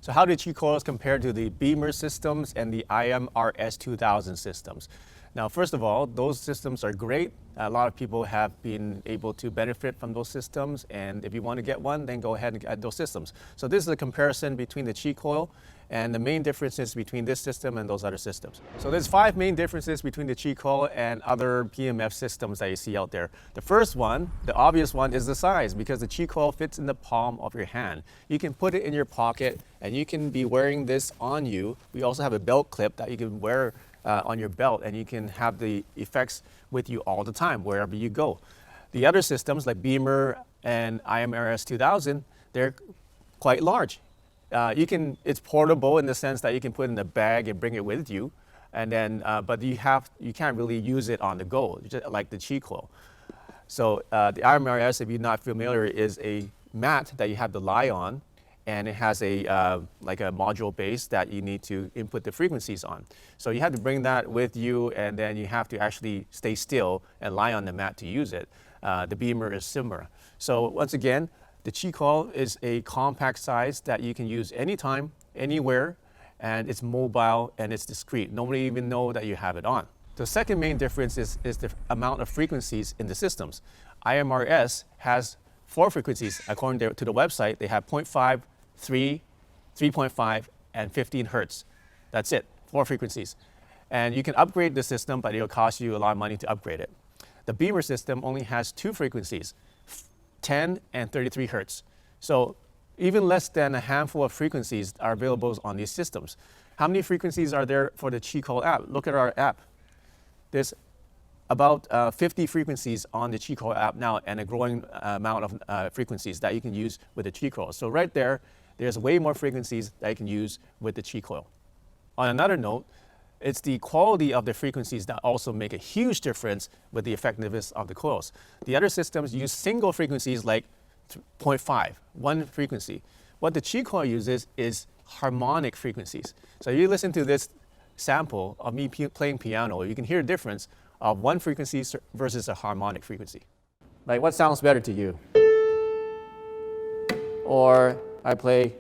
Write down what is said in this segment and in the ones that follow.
So how do Qi Coils compare to the Bemer systems and the Imrs 2000 systems? Now, first of all, those systems are great. A lot of people have been able to benefit from those systems, and if you want to get one, then go ahead and get those systems. So this is a comparison between the Qi Coil and the main differences between this system and those other systems. So there's 5 main differences between the Qi Coil and other PEMF systems that you see out there. The first one, the obvious one, is the size, because the Qi Coil fits in the palm of your hand. You can put it in your pocket, and you can be wearing this on you. We also have a belt clip that you can wear on your belt, and you can have the effects with you all the time, wherever you go. The other systems like Bemer and Imrs 2000, they're quite large. It's portable in the sense that you can put it in a bag and bring it with you, and then but you can't really use it on the go, just like the Qi Coil. So the Imrs, if you're not familiar, is a mat that you have to lie on, and it has a like a module base that you need to input the frequencies on. So you have to bring that with you, and then you have to actually stay still and lie on the mat to use it. The Bemer is similar. So once again, the Qi Coil is a compact size that you can use anytime, anywhere, and it's mobile and it's discrete. Nobody even knows that you have it on. The second main difference is the amount of frequencies in the systems. Imrs has 4 frequencies. According to the website, they have 0.5, 3, 3.5, and 15 hertz. That's it, 4 frequencies. And you can upgrade the system, but it'll cost you a lot of money to upgrade it. The Bemer system only has 2 frequencies, 10 and 33 hertz. So even less than a handful of frequencies are available on these systems. How many frequencies are there for the Qi Coil app? Look at our app. There's about 50 frequencies on the Qi Coil app now, and a growing amount of frequencies that you can use with the Qi Coil. So right there, there's way more frequencies that you can use with the Qi Coil. On another note, it's the quality of the frequencies that also make a huge difference with the effectiveness of the coils. The other systems use single frequencies like 0.5, 1 frequency. What the Qi Coil uses is harmonic frequencies. So you listen to this sample of me playing piano, you can hear the difference of 1 frequency versus a harmonic frequency. Like, what sounds better to you? Or I play.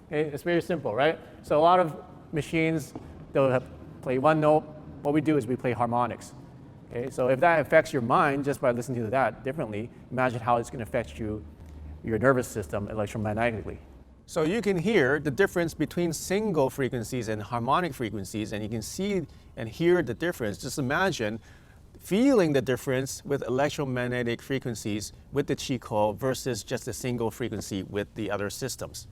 Okay, it's very simple, right? So a lot of machines, they'll play 1 note. What we do is we play harmonics. Okay, so if that affects your mind just by listening to that differently, imagine how it's going to affect your nervous system electromagnetically. So you can hear the difference between single frequencies and harmonic frequencies, and you can see and hear the difference. Just imagine feeling the difference with electromagnetic frequencies with the Qi Coil versus just a single frequency with the other systems.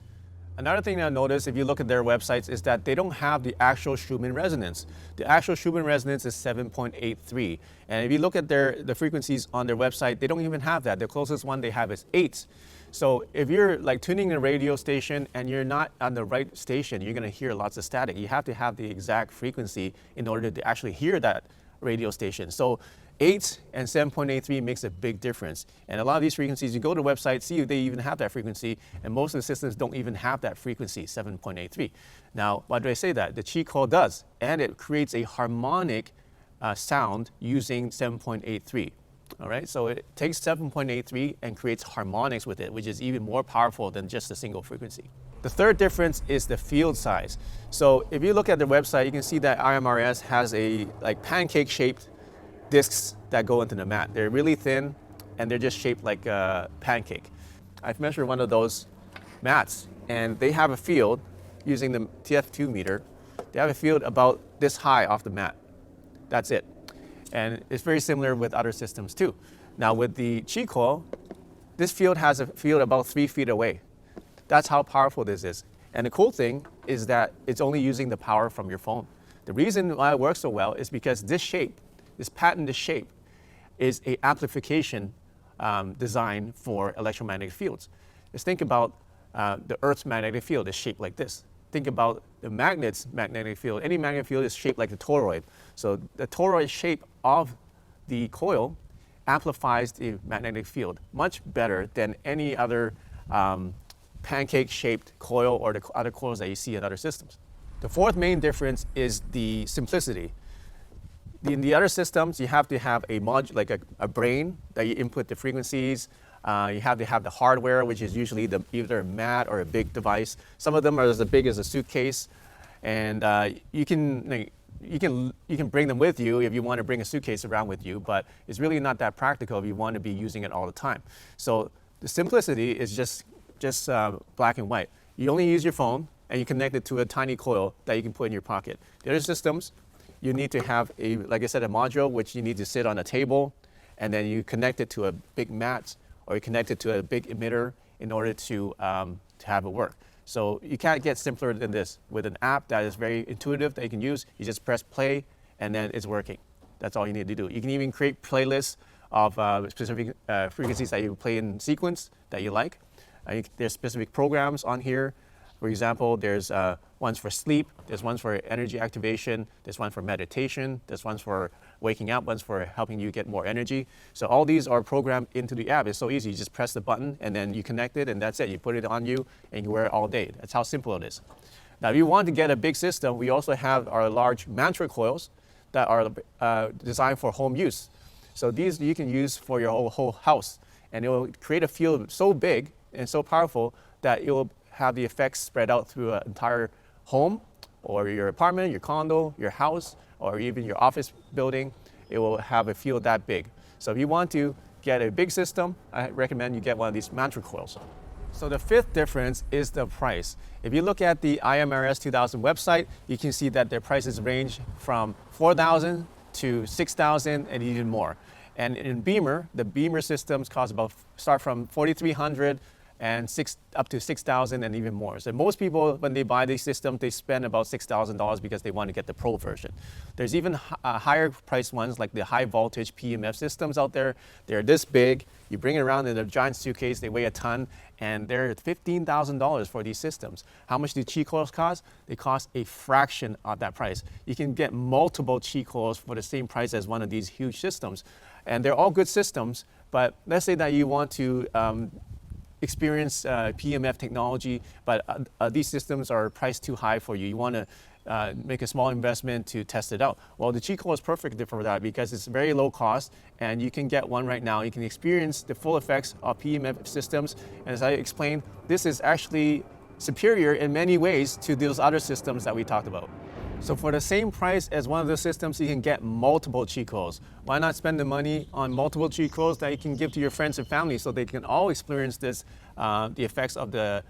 Another thing I noticed if you look at their websites is that they don't have the actual Schumann resonance. The actual Schumann resonance is 7.83. And if you look at the frequencies on their website, they don't even have that. The closest one they have is 8. So if you're like tuning a radio station and you're not on the right station, you're going to hear lots of static. You have to have the exact frequency in order to actually hear that radio station. So 8 and 7.83 makes a big difference. And a lot of these frequencies, you go to the website, see if they even have that frequency, and most of the systems don't even have that frequency, 7.83. Now, why do I say that? The Qi Coil does, and it creates a harmonic sound using 7.83. All right, so it takes 7.83 and creates harmonics with it, which is even more powerful than just a single frequency. The third difference is the field size. So if you look at the website, you can see that Imrs has a like pancake-shaped discs that go into the mat. They're really thin, and they're just shaped like a pancake. I've measured one of those mats, and they have a field using the TF2 meter. They have a field about this high off the mat. That's it. And it's very similar with other systems too. Now with the Qi Coil, this field has a field about 3 feet away. That's how powerful this is. And the cool thing is that it's only using the power from your phone. The reason why it works so well is because this shape, this patented shape, is an amplification design for electromagnetic fields. Just think about the Earth's magnetic field is shaped like this. Think about the magnet's magnetic field. Any magnetic field is shaped like a toroid. So the toroid shape of the coil amplifies the magnetic field much better than any other pancake-shaped coil or the other coils that you see in other systems. The fourth main difference is the simplicity. In the other systems, you have to have a module, like a brain that you input the frequencies. You have to have the hardware, which is usually either a mat or a big device. Some of them are as big as a suitcase, and you can bring them with you if you want to bring a suitcase around with you, but it's really not that practical if you want to be using it all the time. So the simplicity is just black and white. You only use your phone, and you connect it to a tiny coil that you can put in your pocket. The other systems, you need to have like I said, a module which you need to sit on a table, and then you connect it to a big mat, or you connect it to a big emitter in order to have it work. So you can't get simpler than this. With an app that is very intuitive that you can use, you just press play and then it's working. That's all you need to do. You can even create playlists of specific frequencies that you play in sequence that you like. There's specific programs on here. For example, there's ones for sleep, there's ones for energy activation, there's one for meditation, there's ones for waking up, ones for helping you get more energy. So all these are programmed into the app. It's so easy. You just press the button and then you connect it and that's it. You put it on you and you wear it all day. That's how simple it is. Now, if you want to get a big system, we also have our large mantra coils that are designed for home use. So these you can use for your whole house, and it will create a field so big and so powerful that it will have the effects spread out through an entire home, or your apartment, your condo, your house, or even your office building. It will have a field that big. So if you want to get a big system, I recommend you get one of these mantra coils. So the fifth difference is the price. If you look at the Imrs 2000 website, you can see that their prices range from $4,000 to $6,000 and even more. And in Bemer, the Bemer systems start from $4,300 and up to $6,000 and even more. So most people, when they buy these systems, they spend about $6,000 because they want to get the pro version. There's even higher priced ones like the high voltage PEMF systems out there. They're this big. You bring it around in a giant suitcase. They weigh a ton, and they're $15,000 for these systems. How much do Qi Coils cost? They cost a fraction of that price. You can get multiple Qi Coils for the same price as one of these huge systems. And they're all good systems, but let's say that you want to experience PEMF technology, but these systems are priced too high for you. You want to make a small investment to test it out. Well, the Qi Coil is perfect for that because it's very low cost, and you can get one right now. You can experience the full effects of PEMF systems. And as I explained, this is actually superior in many ways to those other systems that we talked about. So for the same price as one of the systems, you can get multiple Qi Coils. Why not spend the money on multiple Qi Coils that you can give to your friends and family so they can all experience the effects of the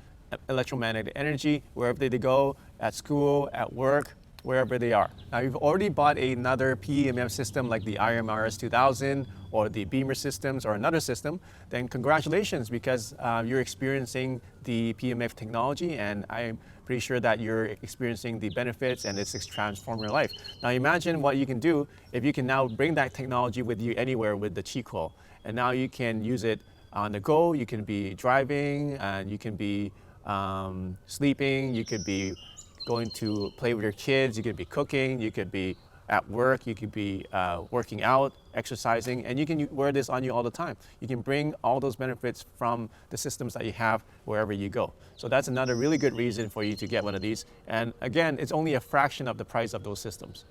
electromagnetic energy wherever they go, at school, at work, wherever they are. Now, you've already bought another PEMF system like the Imrs 2000 or the Bemer systems or another system, then congratulations, because you're experiencing the PEMF technology, and I'm pretty sure that you're experiencing the benefits and it's transformed your life. Now imagine what you can do if you can now bring that technology with you anywhere with the Qi Coil. And now you can use it on the go. You can be driving, and you can be sleeping, you could be going to play with your kids, you could be cooking, you could be at work, you could be working out, exercising, and you can wear this on you all the time. You can bring all those benefits from the systems that you have wherever you go. So that's another really good reason for you to get one of these. And again, it's only a fraction of the price of those systems.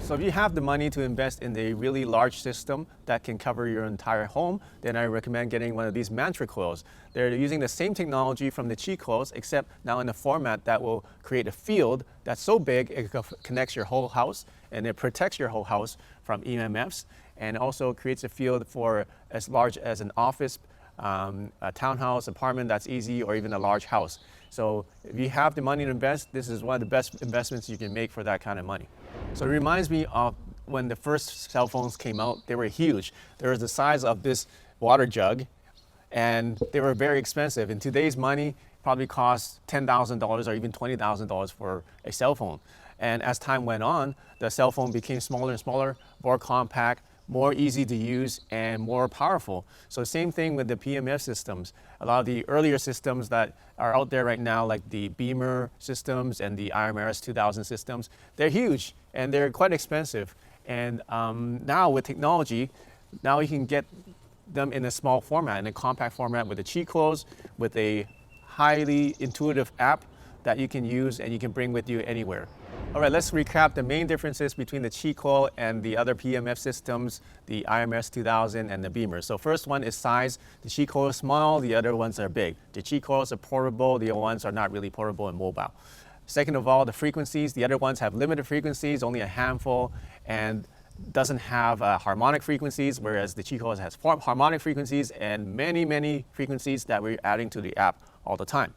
So if you have the money to invest in a really large system that can cover your entire home, then I recommend getting one of these mantra coils. They're using the same technology from the Qi Coils, except now in a format that will create a field that's so big it connects your whole house, and it protects your whole house from EMFs, and also creates a field for as large as an office, a townhouse, apartment that's easy, or even a large house. So if you have the money to invest, this is one of the best investments you can make for that kind of money. So it reminds me of when the first cell phones came out. They were huge. They were the size of this water jug, and they were very expensive. In today's money, probably cost $10,000 or even $20,000 for a cell phone. And as time went on, the cell phone became smaller and smaller, more compact, more easy to use, and more powerful. So same thing with the PEMF systems. A lot of the earlier systems that are out there right now, like the Bemer systems and the Imrs 2000 systems, they're huge and they're quite expensive. And now with technology, now you can get them in a small format, in a compact format with the Qi Coils, with a highly intuitive app that you can use and you can bring with you anywhere. All right, let's recap the main differences between the Qi Coil and the other PEMF systems, the Imrs 2000 and the Bemer. So first one is size. The Qi Coil is small, the other ones are big. The Qi Coils are portable, the other ones are not really portable and mobile. Second of all, the frequencies. The other ones have limited frequencies, only a handful, and doesn't have harmonic frequencies, whereas the Qi Coils has harmonic frequencies and many, many frequencies that we're adding to the app all the time.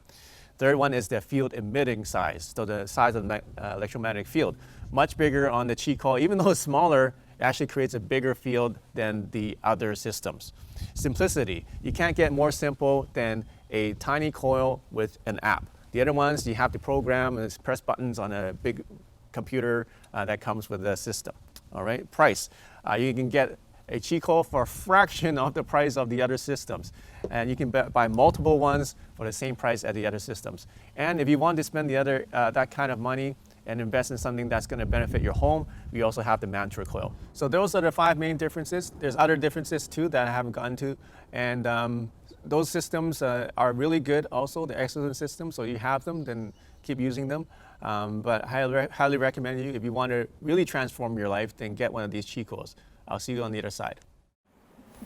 Third one is the field emitting size, so the size of the electromagnetic field. Much bigger on the Qi Coil, even though it's smaller, it actually creates a bigger field than the other systems. Simplicity, you can't get more simple than a tiny coil with an app. The other ones, you have to program and press buttons on a big computer that comes with the system. All right, price, you can get a Qi Coil for a fraction of the price of the other systems. And you can buy multiple ones for the same price as the other systems. And if you want to spend that kind of money and invest in something that's going to benefit your home, we also have the mantra coil. So those are the 5 main differences. There's other differences too that I haven't gotten to. And those systems are really good also, the excellent systems. So you have them, then keep using them. But I highly recommend you, if you want to really transform your life, then get one of these Qi Coils. I'll see you on the other side.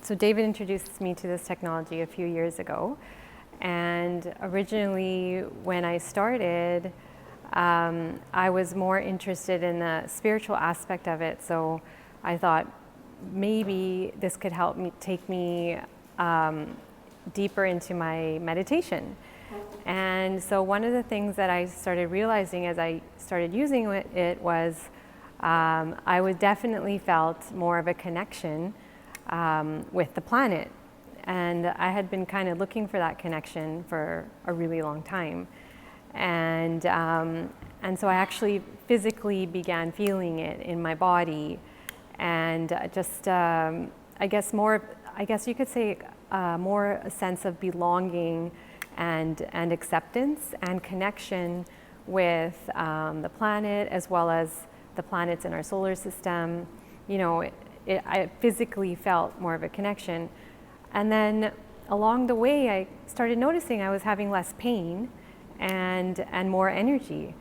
So David introduced me to this technology a few years ago. And originally, when I started, I was more interested in the spiritual aspect of it. So I thought maybe this could help me take me deeper into my meditation. And so one of the things that I started realizing as I started using it was I would definitely felt more of a connection with the planet. And I had been kind of looking for that connection for a really long time. And so I actually physically began feeling it in my body. And just, I guess you could say more a sense of belonging and acceptance and connection with the planet, as well as the planets in our solar system. You know, I physically felt more of a connection. And then along the way, I started noticing I was having less pain and more energy.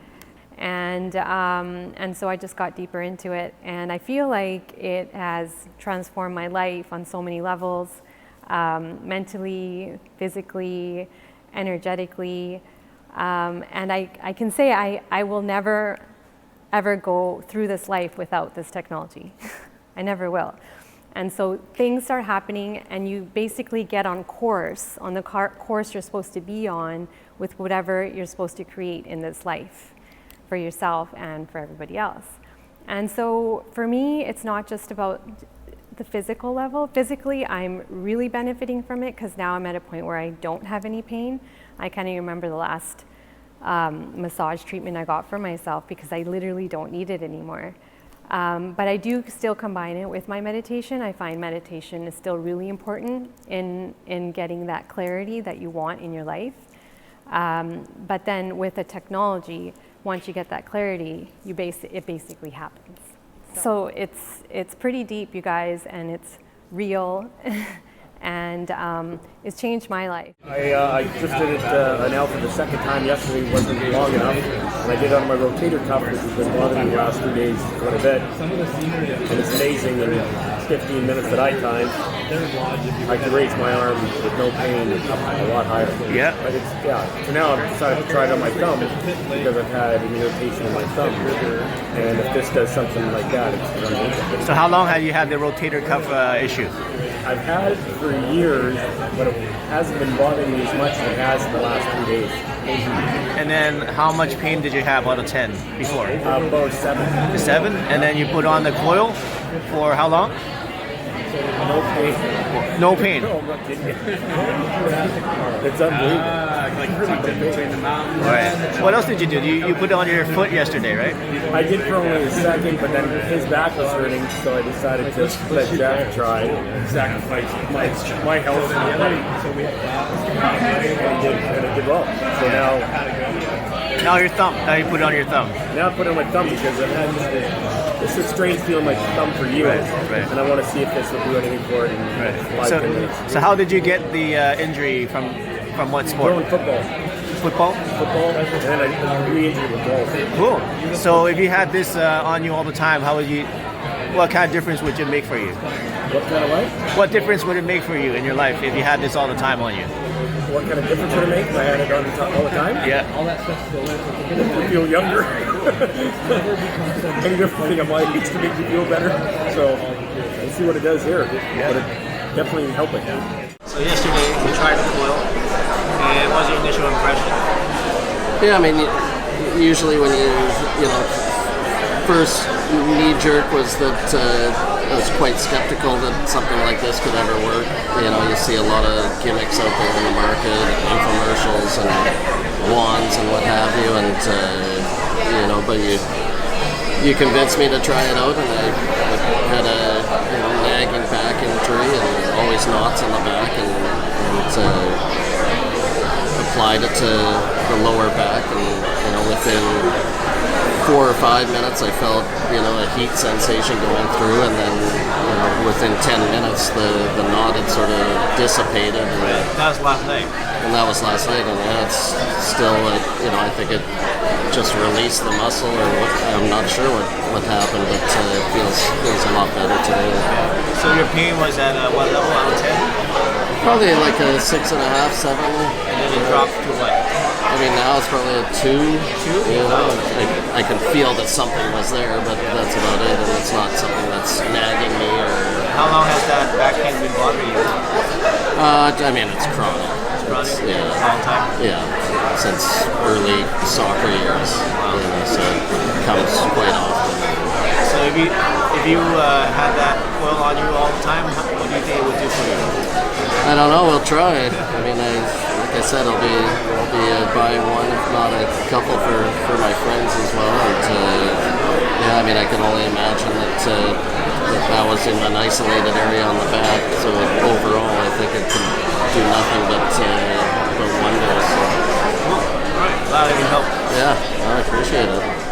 And so I just got deeper into it. And I feel like it has transformed my life on so many levels, mentally, physically, energetically. And I can say I will never ever go through this life without this technology. I never will. And so things start happening, and you basically get on the course you're supposed to be on with whatever you're supposed to create in this life for yourself and for everybody else. And so for me, it's not just about the physical level. Physically, I'm really benefiting from it because now I'm at a point where I don't have any pain. I can't even remember the last massage treatment I got for myself because I literally don't need it anymore. But I do still combine it with my meditation. I find meditation is still really important in getting that clarity that you want in your life. But then with the technology, once you get that clarity, it basically happens. So it's pretty deep, you guys, and it's real. And it's changed my life. I just did it an alpha the second time yesterday. Wasn't long enough, and I did it on my rotator cuff, which has been bothering me the last 2 days quite a bit. And it's amazing. In 15 minutes at eye time, I could raise my arm with no pain a lot higher. Yeah. But so now I've decided to try it on my thumb because I've had an irritation in my thumb. And if this does something like that, it's amazing. So how long have you had the rotator cuff issue? I've had it for years, but it hasn't been bothering me as much as it has in the last 2 days. And then how much pain did you have out of 10 before? About 7. 7? And then you put on the coil for how long? No pain. No pain. No, I'm not kidding you. It's unbelievable. Right. What else did you do? You put it on your foot yesterday, right? I did for only a second, but then his back was hurting, so I decided to let Jeff try. Sacrifice my health. And it did well. So now your thumb. Now you put it on your thumb. Now I put it on my thumb because I've had this is strange feeling my thumb for years, right. And I want to see if this will do anything for it in 5 minutes. So how did you get the injury from what sport? Throwing football. football? Football, and then I re-injured with golf. Cool. So if you had this on you all the time, what kind of difference would it make for you? What kind of life? What difference would it make for you in your life if you had this all the time on you? What kind of difference would it make if I had it on all the time? Yeah. I feel younger. Any different thing of my age to make me feel better. So we'll see what it does here. But it definitely helping. So yesterday we tried the coil, and what was your initial impression? Yeah, I mean, usually when you know, first knee jerk was that I was quite skeptical that something like this could ever work. You know, you see a lot of gimmicks out there in the market, infomercials and wands and what have you, and you know, but you convinced me to try it out, and I had a nagging back injury and always knots in the back, and applied it to the lower back, and within 4 or 5 minutes I felt a heat sensation going through, and then within 10 minutes the knot had sort of dissipated. That was last night. And that was last night, and it's still, I think it just released the muscle, or what, I'm not sure what happened, but it feels a lot better today. So your pain was at what level out of 10? Probably like a 6.5, 7. And then it dropped to what? I mean, now it's probably a 2. 2? I can feel that something was there, but that's about it, and it's not something that's nagging me. How long has that back pain been bothering you? I mean, it's chronic. Yeah, a long time. Yeah, since early soccer years. So it comes quite often. So if you had that coil on you all the time, what do you think it would do for you? I don't know. We'll try it. I mean, like I said, I'll be buying one, if not a couple, for my friends as well. And yeah, I mean, I can only imagine that was in an isolated area on the back. So overall, I think it can do nothing but wonders. So. Cool. All right. Glad I can help. Yeah, I appreciate it.